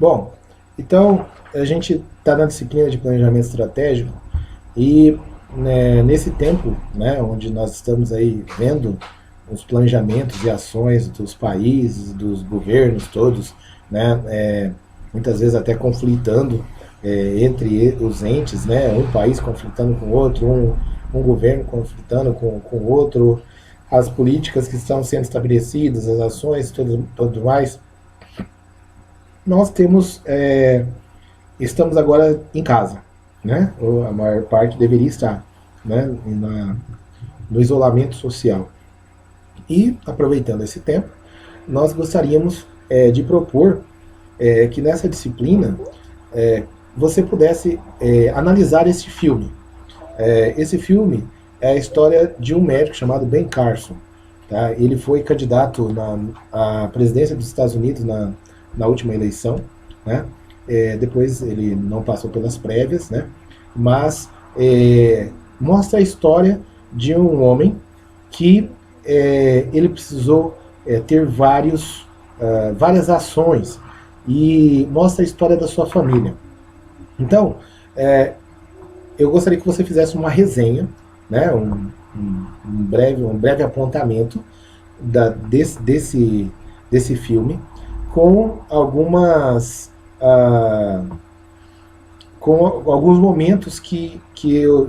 Bom, então a gente está na disciplina de planejamento estratégico e né, nesse tempo, né, onde nós estamos aí vendo os planejamentos e ações dos países, dos governos todos, né, muitas vezes até conflitando entre os entes, né, um país conflitando com o outro, um governo conflitando com o outro, as políticas que estão sendo estabelecidas, as ações, tudo mais. Nós temos, estamos agora em casa, né? Ou a maior parte deveria estar, né? No isolamento social. E aproveitando esse tempo, nós gostaríamos de propor que nessa disciplina você pudesse analisar esse filme. Esse filme é a história de um médico chamado Ben Carson. Tá? Ele foi candidato à presidência dos Estados Unidos na última eleição, né? Depois ele não passou pelas prévias, né? Mas mostra a história de um homem que ele precisou ter várias ações e mostra a história da sua família. Então, eu gostaria que você fizesse uma resenha, né? Um breve apontamento desse filme com com alguns momentos que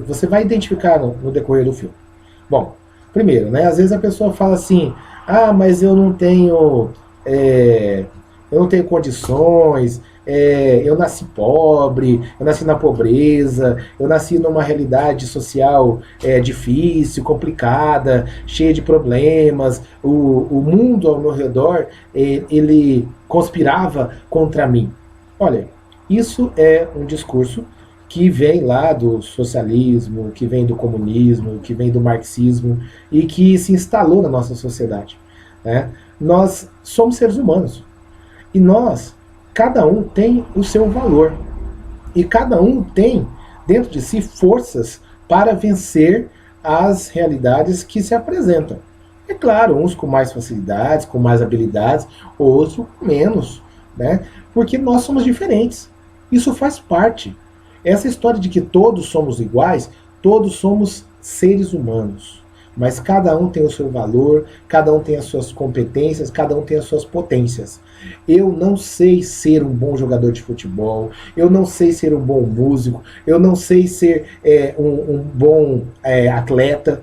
você vai identificar no decorrer do filme. Bom, primeiro, né, às vezes a pessoa fala assim, mas eu não tenho condições, eu nasci pobre, eu nasci na pobreza, eu nasci numa realidade social difícil, complicada, cheia de problemas, o mundo ao meu redor, ele conspirava contra mim. Olha, isso é um discurso que vem lá do socialismo, que vem do comunismo, que vem do marxismo e que se instalou na nossa sociedade, né? Nós somos seres humanos e cada um tem o seu valor e cada um tem dentro de si forças para vencer as realidades que se apresentam. É claro, uns com mais facilidades, com mais habilidades, outros com menos, né? Porque nós somos diferentes. Isso faz parte. Essa história de que todos somos iguais, todos somos seres humanos. Mas cada um tem o seu valor, cada um tem as suas competências, cada um tem as suas potências. Eu não sei ser um bom jogador de futebol, eu não sei ser um bom músico, eu não sei ser um bom atleta.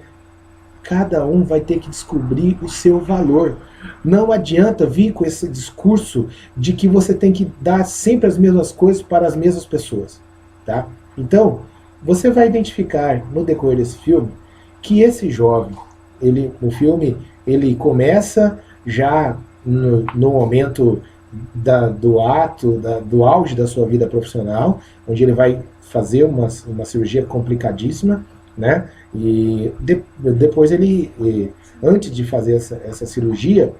Cada um vai ter que descobrir o seu valor. Não adianta vir com esse discurso de que você tem que dar sempre as mesmas coisas para as mesmas pessoas. Tá? Então, você vai identificar no decorrer desse filme que esse jovem, no filme, ele começa já no momento do auge da sua vida profissional, onde ele vai fazer uma cirurgia complicadíssima, né? E depois antes de fazer essa cirurgia,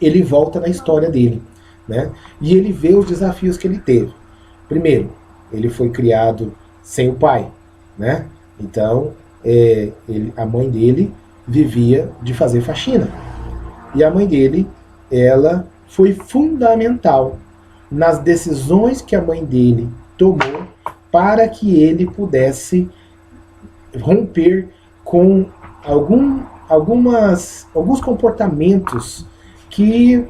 ele volta na história dele, né? E ele vê os desafios que ele teve. Primeiro, ele foi criado sem o pai, né? Então, a mãe dele vivia de fazer faxina. E a mãe dele, ela foi fundamental nas decisões que a mãe dele tomou para que ele pudesse romper com alguns comportamentos que,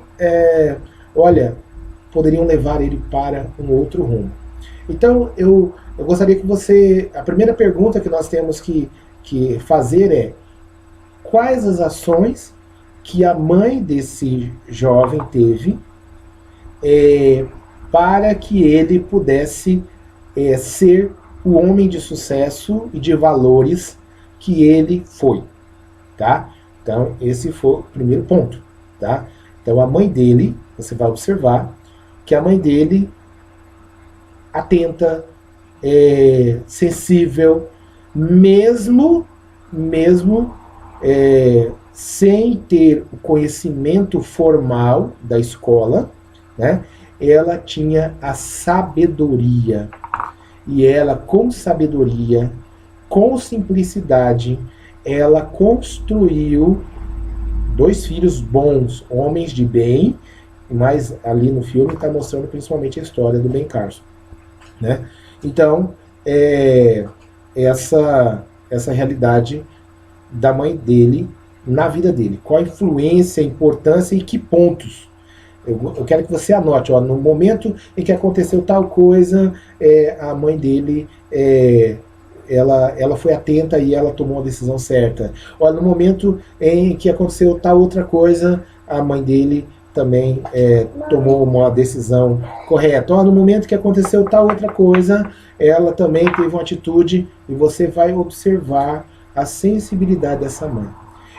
poderiam levar ele para um outro rumo. Então, eu gostaria que a primeira pergunta que nós temos que fazer é: quais as ações que a mãe desse jovem teve para que ele pudesse ser o homem de sucesso e de valores que ele foi, tá? Então, esse foi o primeiro ponto, tá? Então, a mãe dele, você vai observar que a mãe dele atenta, sensível, mesmo sem ter o conhecimento formal da escola, né? Ela tinha a sabedoria. E ela, com sabedoria, com simplicidade, ela construiu 2 filhos bons, homens de bem, mas ali no filme está mostrando principalmente a história do Ben Carson, né? Então, essa realidade da mãe dele na vida dele. Qual a influência, a importância e que pontos. Eu quero que você anote, ó, no momento em que aconteceu tal coisa, a mãe dele, ela foi atenta e ela tomou a decisão certa. Olha, no momento em que aconteceu tal outra coisa, a mãe dele também tomou uma decisão correta. Olha, no momento que aconteceu tal outra coisa, ela também teve uma atitude, e você vai observar a sensibilidade dessa mãe.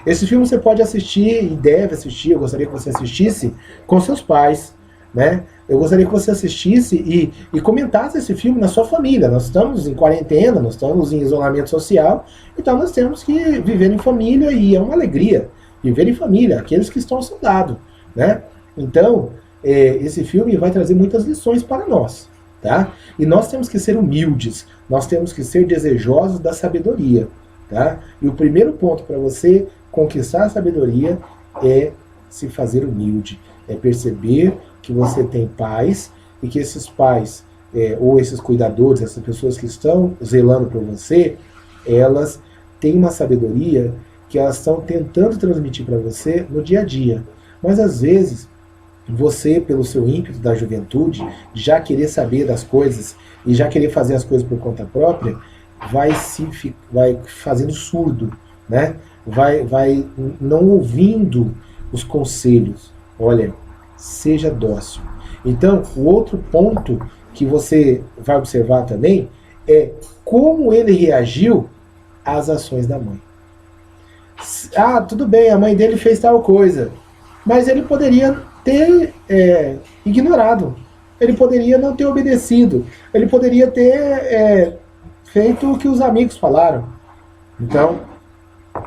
Esse filme você pode assistir e deve assistir, eu gostaria que você assistisse com seus pais, né? Eu gostaria que você assistisse e comentasse esse filme na sua família. Nós estamos em quarentena, nós estamos em isolamento social, então nós temos que viver em família, e é uma alegria viver em família, aqueles que estão ao seu lado, né? Então, esse filme vai trazer muitas lições para nós, tá? E nós temos que ser humildes, nós temos que ser desejosos da sabedoria, tá? E o primeiro ponto para você conquistar a sabedoria é se fazer humilde, é perceber que você tem pais e que esses pais, ou esses cuidadores, essas pessoas que estão zelando por você, elas têm uma sabedoria que elas estão tentando transmitir para você no dia a dia. Mas às vezes, você, pelo seu ímpeto da juventude, já querer saber das coisas e já querer fazer as coisas por conta própria, vai fazendo surdo, né? Vai não ouvindo os conselhos. Olha, seja dócil. Então, o outro ponto que você vai observar também é como ele reagiu às ações da mãe. Ah, tudo bem, a mãe dele fez tal coisa, mas ele poderia ter ignorado, ele poderia não ter obedecido, ele poderia ter feito o que os amigos falaram. Então,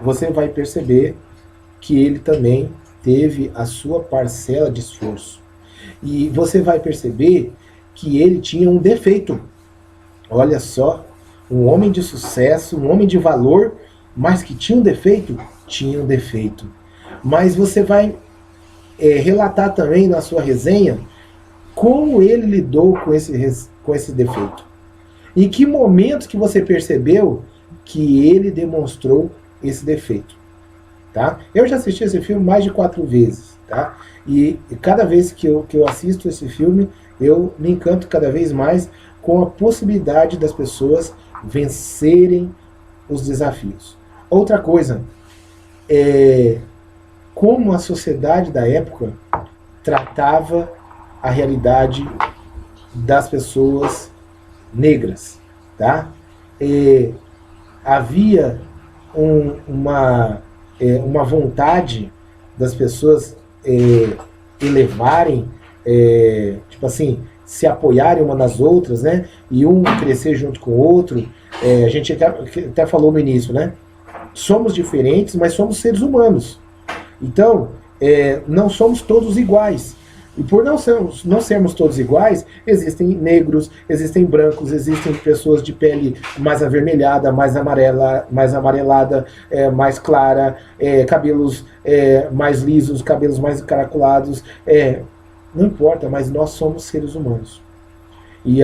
você vai perceber que ele também teve a sua parcela de esforço. E você vai perceber que ele tinha um defeito. Olha só, um homem de sucesso, um homem de valor, mas que tinha um defeito? Tinha um defeito. Mas você vai relatar também na sua resenha como ele lidou com esse defeito. Em que momento que você percebeu que ele demonstrou esse defeito, tá? Eu já assisti esse filme mais de 4 vezes, tá? E cada vez que eu assisto esse filme, eu me encanto cada vez mais com a possibilidade das pessoas vencerem os desafios. Outra coisa, como a sociedade da época tratava a realidade das pessoas negras, tá? Havia uma vontade das pessoas elevarem, tipo assim, se apoiarem uma nas outras, né? E um crescer junto com o outro. A gente até falou no início, né? Somos diferentes, mas somos seres humanos. Então, não somos todos iguais. E por não sermos todos iguais, existem negros, existem brancos, existem pessoas de pele mais avermelhada, mais amarelada, mais clara, cabelos mais lisos, cabelos mais encaracolados. Não importa, mas nós somos seres humanos. E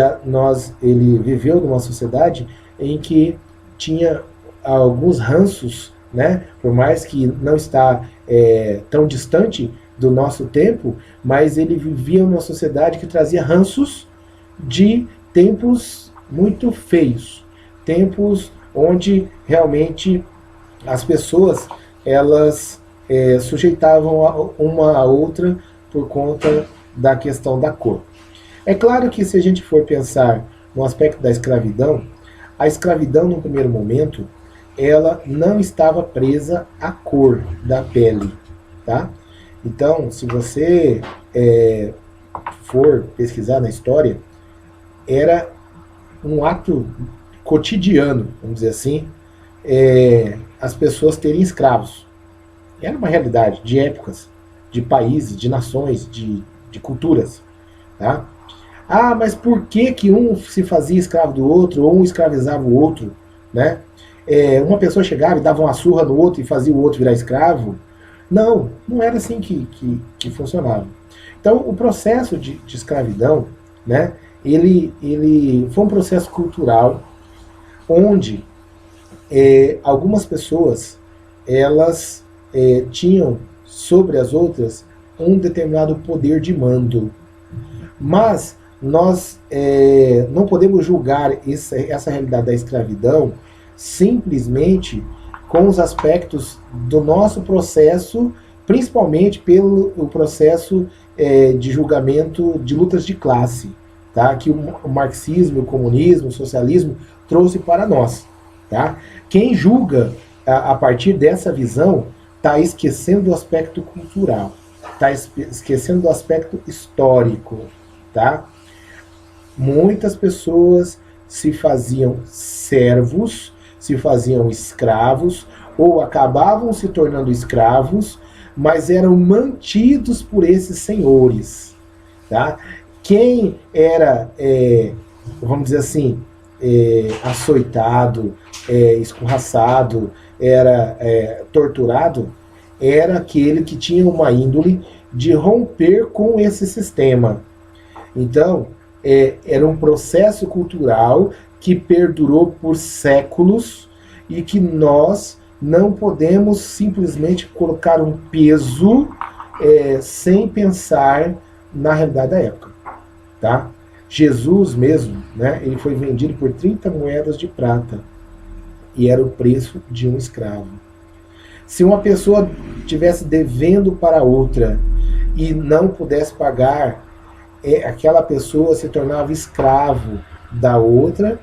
ele viveu numa sociedade em que tinha alguns ranços, né? Por mais que não está tão distante do nosso tempo, mas ele vivia numa sociedade que trazia ranços de tempos muito feios, tempos onde realmente as pessoas elas sujeitavam uma a outra por conta da questão da cor. É claro que se a gente for pensar no aspecto da escravidão, a escravidão no primeiro momento ela não estava presa à cor da pele, tá? Então, se você for pesquisar na história, era um ato cotidiano, vamos dizer assim, as pessoas terem escravos. Era uma realidade de épocas, de países, de nações, de culturas. Tá? Ah, mas por que um se fazia escravo do outro, ou um escravizava o outro? Né? Uma pessoa chegava e dava uma surra no outro e fazia o outro virar escravo. Não era assim que funcionava. Então, o processo de escravidão, né, ele foi um processo cultural onde algumas pessoas elas tinham sobre as outras um determinado poder de mando. Mas nós não podemos julgar essa realidade da escravidão simplesmente com os aspectos do nosso processo, principalmente pelo processo de julgamento de lutas de classe, tá? Que o marxismo, o comunismo, o socialismo trouxe para nós. Tá? Quem julga a partir dessa visão está esquecendo do aspecto cultural, está esquecendo do aspecto histórico. Tá? Muitas pessoas se faziam servos, se faziam escravos, ou acabavam se tornando escravos, mas eram mantidos por esses senhores. Tá? Quem era, vamos dizer assim, açoitado, escorraçado, era torturado, era aquele que tinha uma índole de romper com esse sistema. Então, era um processo cultural que perdurou por séculos e que nós não podemos simplesmente colocar um peso sem pensar na realidade da época. Tá? Jesus mesmo, né, ele foi vendido por 30 moedas de prata e era o preço de um escravo. Se uma pessoa estivesse devendo para outra e não pudesse pagar, aquela pessoa se tornava escravo da outra,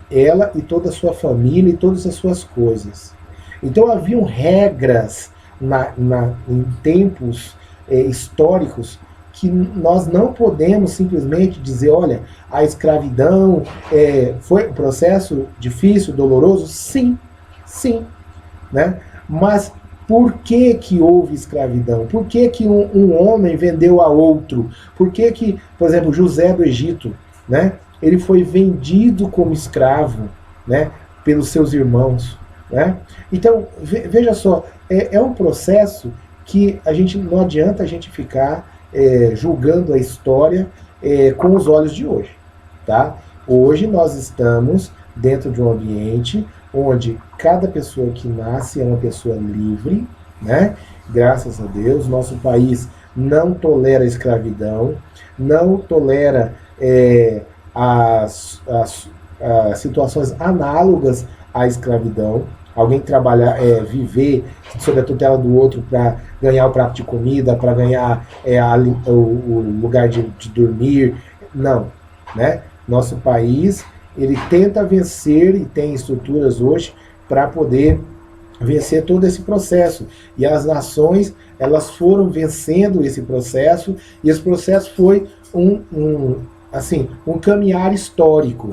ela e toda a sua família e todas as suas coisas. Então haviam regras em tempos históricos que nós não podemos simplesmente dizer, olha, a escravidão foi um processo difícil, doloroso? Sim, sim. Né? Mas por que que houve escravidão? Por que que um homem vendeu a outro? Por que, por exemplo, José do Egito, né, ele foi vendido como escravo, né, pelos seus irmãos? Né? Então, veja só, é um processo que não adianta a gente ficar julgando a história com os olhos de hoje. Tá? Hoje nós estamos dentro de um ambiente onde cada pessoa que nasce é uma pessoa livre, né? Graças a Deus, nosso país não tolera a escravidão, não tolera as situações análogas à escravidão. Alguém trabalhar, viver sob a tutela do outro para ganhar o prato de comida, para ganhar o lugar de dormir. Não. Né? Nosso país, ele tenta vencer e tem estruturas hoje para poder vencer todo esse processo. E as nações, elas foram vencendo esse processo, e esse processo foi um caminhar histórico.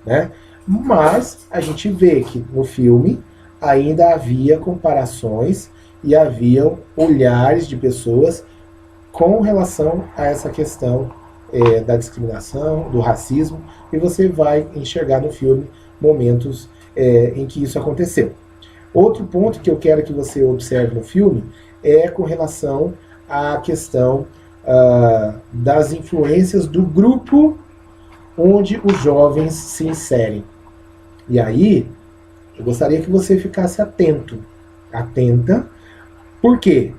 Né? Mas a gente vê que no filme ainda havia comparações e haviam olhares de pessoas com relação a essa questão da discriminação, do racismo, e você vai enxergar no filme momentos em que isso aconteceu. Outro ponto que eu quero que você observe no filme é com relação à questão das influências do grupo onde os jovens se inserem. E aí, eu gostaria que você ficasse atenta. Por quê?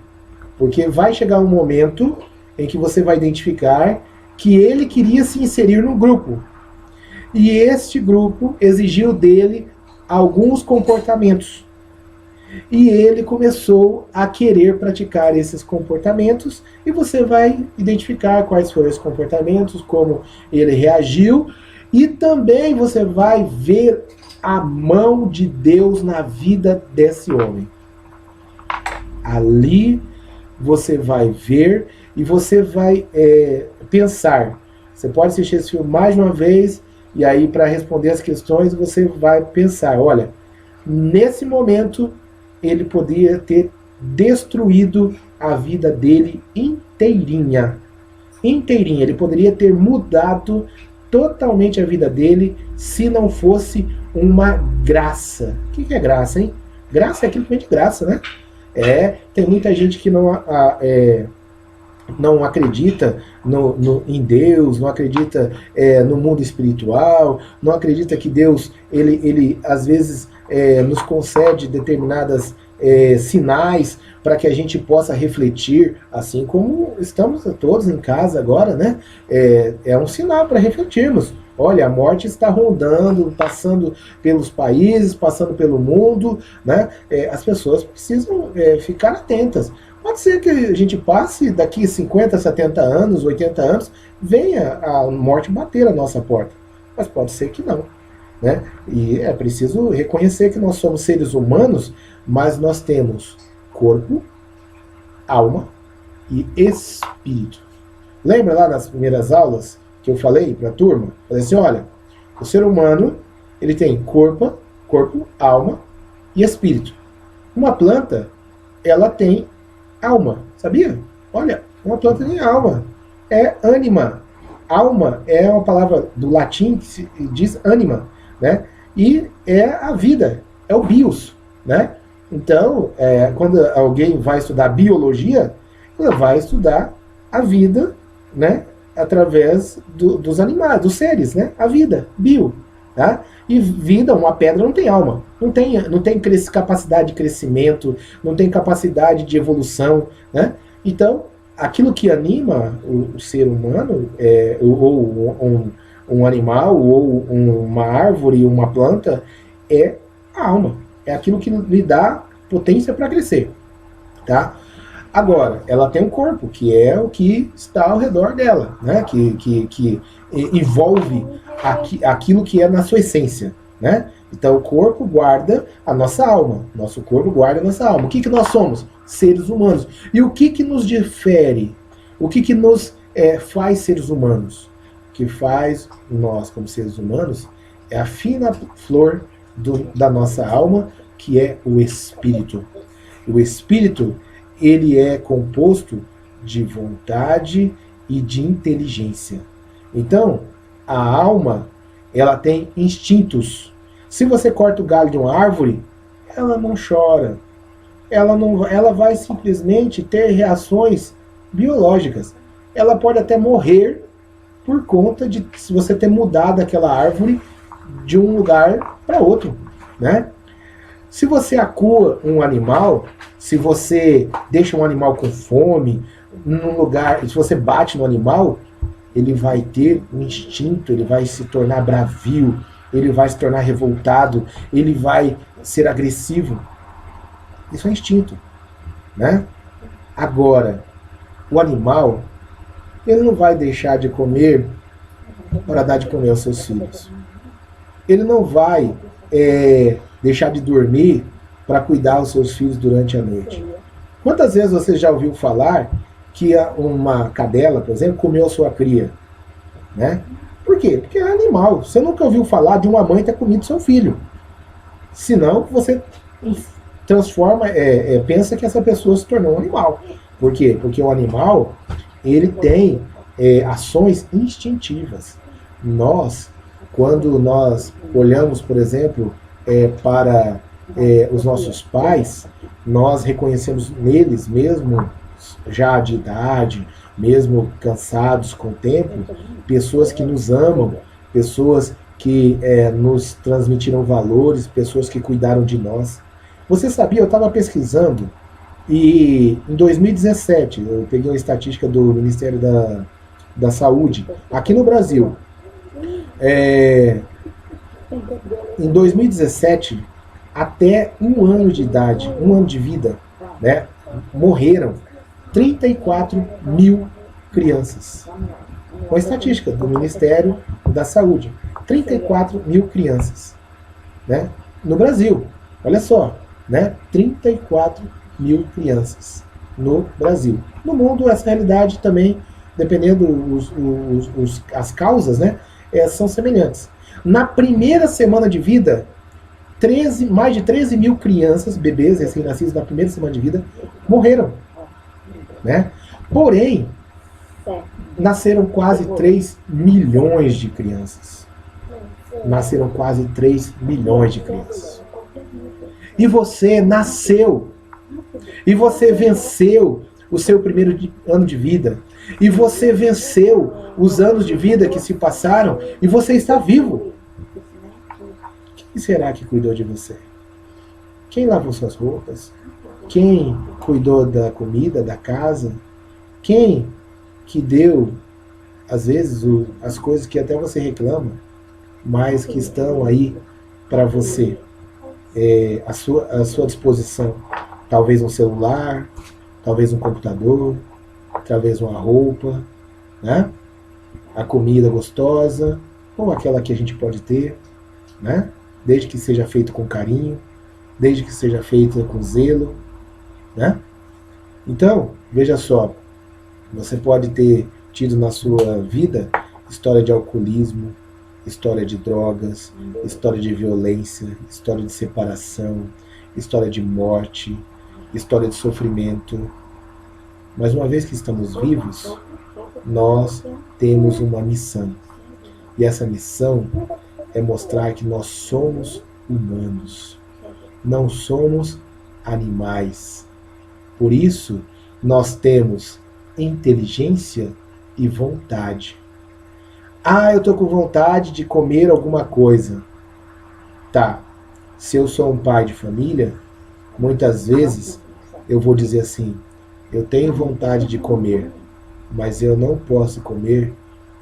Porque vai chegar um momento em que você vai identificar que ele queria se inserir no grupo. E este grupo exigiu dele alguns comportamentos. E ele começou a querer praticar esses comportamentos, e você vai identificar quais foram os comportamentos, como ele reagiu, e também você vai ver a mão de Deus na vida desse homem. Ali você vai ver e você vai pensar. Você pode assistir esse filme mais de uma vez, e aí para responder as questões você vai pensar, olha, nesse momento ele podia ter destruído a vida dele inteirinha. Inteirinha. Ele poderia ter mudado totalmente a vida dele se não fosse uma graça. O que é graça, hein? Graça é aquilo que vem de graça, né? Tem muita gente que não não acredita em Deus, não acredita no mundo espiritual, não acredita que Deus, ele às vezes nos concede determinadas sinais para que a gente possa refletir, assim como estamos todos em casa agora, né? É um sinal para refletirmos. Olha, a morte está rondando, passando pelos países, passando pelo mundo, né? As pessoas precisam ficar atentas. Pode ser que a gente passe daqui 50, 70 anos, 80 anos, venha a morte bater a nossa porta. Mas pode ser que não, né? E é preciso reconhecer que nós somos seres humanos, mas nós temos corpo, alma e espírito. Lembra lá nas primeiras aulas que eu falei para a turma? Falei assim, olha, o ser humano, ele tem corpo, alma e espírito. Uma planta, ela tem alma, sabia? Olha, uma planta tem alma. É ânima. Alma é uma palavra do latim que se diz ânima, né? E é a vida, é o bios, né? Então, quando alguém vai estudar biologia, ela vai estudar a vida, né? Através dos animais, dos seres, né? A vida, bio, tá? E vida, uma pedra não tem alma, não tem capacidade de crescimento, não tem capacidade de evolução, né? Então, aquilo que anima o ser humano, ou um animal, ou uma árvore, uma planta, é a alma. É aquilo que lhe dá potência para crescer, tá? Agora, ela tem um corpo, que é o que está ao redor dela, né? Que envolve aquilo que é na sua essência, né? Então, o corpo guarda a nossa alma. Nosso corpo guarda a nossa alma. O que nós somos? Seres humanos. E o que nos difere? O que nos faz seres humanos? O que faz nós, como seres humanos, é a fina flor da nossa alma, que é o espírito. O espírito, ele é composto de vontade e de inteligência. Então, a alma, ela tem instintos. Se você corta o galho de uma árvore, ela não chora. Ela vai simplesmente ter reações biológicas. Ela pode até morrer por conta de se você ter mudado aquela árvore de um lugar para outro, né? Se você acua um animal, se você deixa um animal com fome, num lugar, se você bate no animal, ele vai ter um instinto, ele vai se tornar bravio, ele vai se tornar revoltado, ele vai ser agressivo. Isso é instinto, né? Agora, o animal, ele não vai deixar de comer para dar de comer aos seus filhos. Ele não vai deixar de dormir para cuidar dos seus filhos durante a noite. Quantas vezes você já ouviu falar que uma cadela, por exemplo, comeu a sua cria? Né? Por quê? Porque é animal. Você nunca ouviu falar de uma mãe ter comido seu filho. Senão você transforma, pensa que essa pessoa se tornou um animal. Por quê? Porque o animal, ele tem ações instintivas. Quando nós olhamos, por exemplo, para os nossos pais, nós reconhecemos neles, mesmo já de idade, mesmo cansados com o tempo, pessoas que nos amam, pessoas que nos transmitiram valores, pessoas que cuidaram de nós. Você sabia, eu estava pesquisando, e em 2017, eu peguei uma estatística do Ministério da Saúde, aqui no Brasil, em 2017, até um ano de idade, um ano de vida, né, morreram 34 mil crianças. Com a estatística do Ministério da Saúde. 34 mil crianças, né, no Brasil. Olha só, né, 34 mil crianças no Brasil. No mundo, essa realidade também, dependendo as causas, né, são semelhantes. Na primeira semana de vida, mais de 13 mil crianças, bebês recém-nascidos na primeira semana de vida, morreram. Né? Porém, nasceram quase 3 milhões de crianças. Nasceram quase 3 milhões de crianças. E você nasceu. E você venceu o seu primeiro ano de vida. E você venceu os anos de vida que se passaram e você está vivo. Quem será que cuidou de você? Quem lavou suas roupas? Quem cuidou da comida, da casa? Quem que deu, às vezes, as coisas que até você reclama, mas que estão aí para você, à sua disposição? Talvez um celular, talvez um computador, talvez uma roupa, né? A comida gostosa, ou aquela que a gente pode ter, né? Desde que seja feito com carinho, desde que seja feita com zelo, né? Então, veja só, você pode ter tido na sua vida história de alcoolismo, história de drogas, história de violência, história de separação, história de morte, história de sofrimento. Mas uma vez que estamos vivos, nós temos uma missão. E essa missão é mostrar que nós somos humanos, não somos animais. Por isso, nós temos inteligência e vontade. Ah, eu estou com vontade de comer alguma coisa. Tá, se eu sou um pai de família, muitas vezes eu vou dizer assim, eu tenho vontade de comer, mas eu não posso comer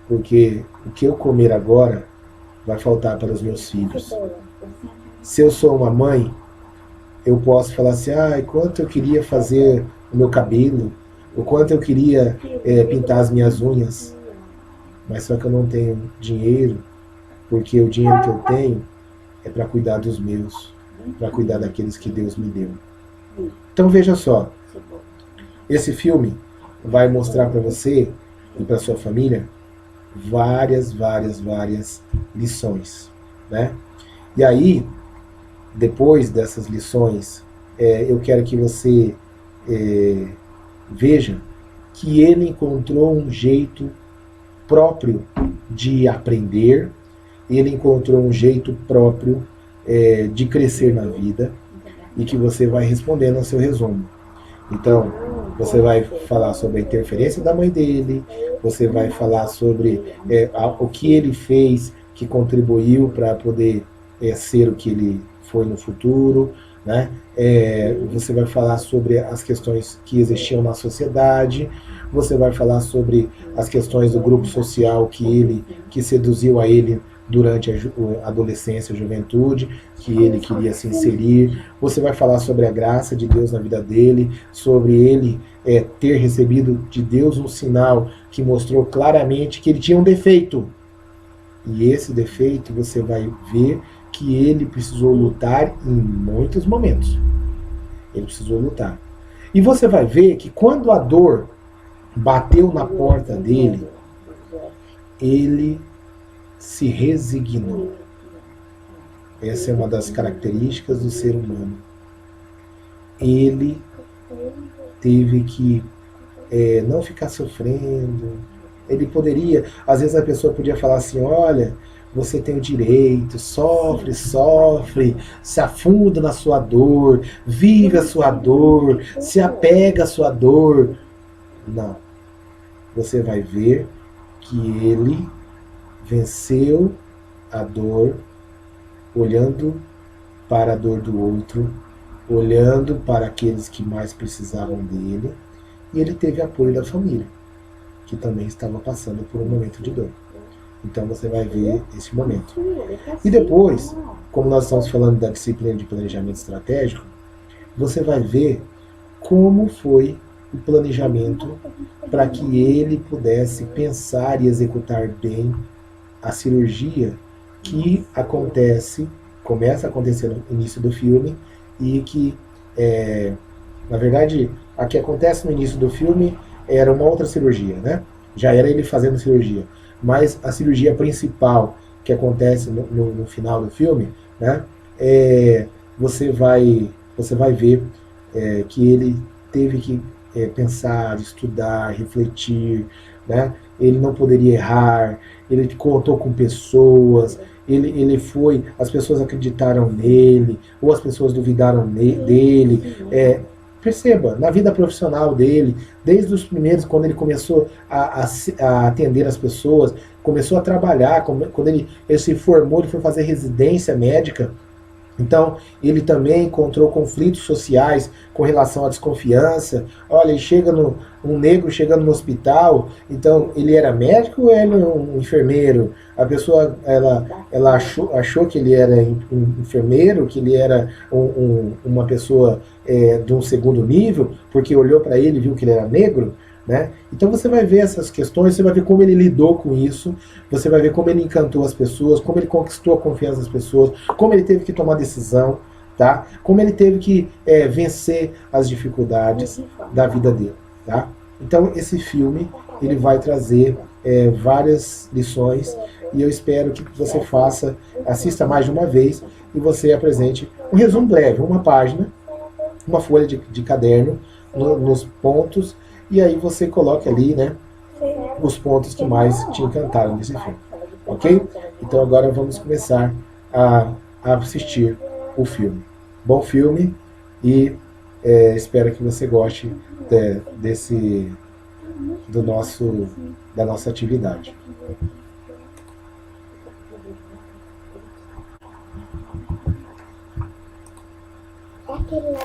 porque o que eu comer agora vai faltar para os meus filhos. Se eu sou uma mãe, eu posso falar assim, quanto eu queria fazer o meu cabelo, o quanto eu queria pintar as minhas unhas, mas só que eu não tenho dinheiro, porque o dinheiro que eu tenho é para cuidar dos meus, para cuidar daqueles que Deus me deu. Então veja só, esse filme vai mostrar para você e para sua família várias lições, né? E aí, depois dessas lições, eu quero que você veja que ele encontrou um jeito próprio de aprender, ele encontrou um jeito próprio de crescer na vida, e que você vai respondendo ao seu resumo. Então, você vai falar sobre a interferência da mãe dele, você vai falar sobre o que ele fez que contribuiu para poder ser o que ele foi no futuro, né? Você vai falar sobre as questões que existiam na sociedade, você vai falar sobre as questões do grupo social que seduziu a ele durante a adolescência, a juventude, que ele queria se inserir. Você vai falar sobre a graça de Deus na vida dele, sobre ele ter recebido de Deus um sinal que mostrou claramente que ele tinha um defeito. E esse defeito você vai ver que ele precisou lutar em muitos momentos. Ele precisou lutar. E você vai ver que quando a dor bateu na porta dele, ele se resignou. Essa é uma das características do ser humano. Ele teve que não ficar sofrendo. Ele poderia, às vezes a pessoa podia falar assim, olha, você tem o direito, sofre, se afunda na sua dor, vive a sua dor, se apega à sua dor. Não. Você vai ver que ele venceu a dor, olhando para a dor do outro, olhando para aqueles que mais precisavam dele, e ele teve apoio da família, que também estava passando por um momento de dor. Então você vai ver esse momento. E depois, como nós estamos falando da disciplina de planejamento estratégico, você vai ver como foi o planejamento para que ele pudesse pensar e executar bem a cirurgia que começa a acontecer no início do filme, e que, na verdade, a que acontece no início do filme era uma outra cirurgia, né? Já era ele fazendo cirurgia. Mas a cirurgia principal que acontece no final do filme, né? Você vai ver que ele teve que pensar, estudar, refletir, né? Ele não poderia errar, ele contou com pessoas, as pessoas acreditaram nele, ou as pessoas duvidaram dele. Perceba, na vida profissional dele, desde os primeiros, quando ele começou a atender as pessoas, começou a trabalhar, quando ele se formou, ele foi fazer residência médica. Então, ele também encontrou conflitos sociais com relação à desconfiança. Olha, ele chega um negro chegando no hospital, então ele era médico ou ele era um enfermeiro? A pessoa, ela achou que ele era um enfermeiro, que ele era uma pessoa de um segundo nível, porque olhou para ele e viu que ele era negro, né? Então você vai ver essas questões, você vai ver como ele lidou com isso, você vai ver como ele encantou as pessoas, como ele conquistou a confiança das pessoas, como ele teve que tomar decisão, tá? Como ele teve que vencer as dificuldades da vida dele, tá? Então esse filme ele vai trazer várias lições e eu espero que você assista mais de uma vez e você apresente um resumo breve, uma página, uma folha de caderno nos pontos. E aí você coloca ali, né, os pontos que mais te encantaram nesse filme, ok? Então agora vamos começar a assistir o filme. Bom filme e espero que você goste da nossa atividade. É aquele lá